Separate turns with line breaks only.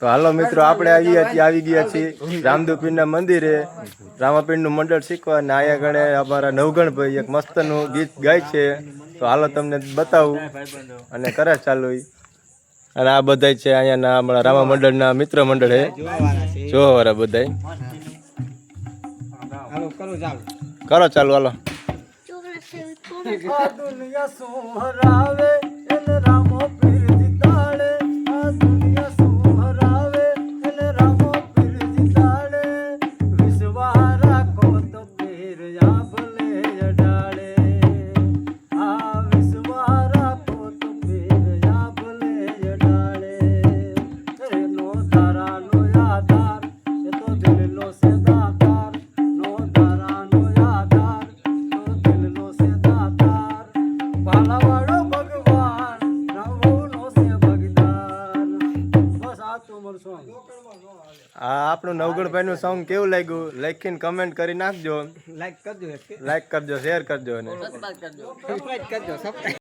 તો હાલો મિત્રો, આપણે આવી ગયા છીએ રામદેવપીરના મંદિરે રામાપીરનું મંડળ શીખવા. અને આયા ગણે અમારા નવગણભાઈ એક મસ્તનું ગીત ગાય છે. તો હાલો તમને બતાવું અને કરે ચાલુ. અને આ બધા છે અહીંયાના અમારા રામા મંડળના મિત્ર મંડળ હે જોવા વાળા બધા. કરો ચાલુ હાલો. આ આપણું નવગણભાઈ નું સોંગ કેવું લાગ્યું લખીને કમેન્ટ કરી નાખજો. લાઈક કરજો, શેર કરજો અને સબસ્ક્રાઇબ કરજો.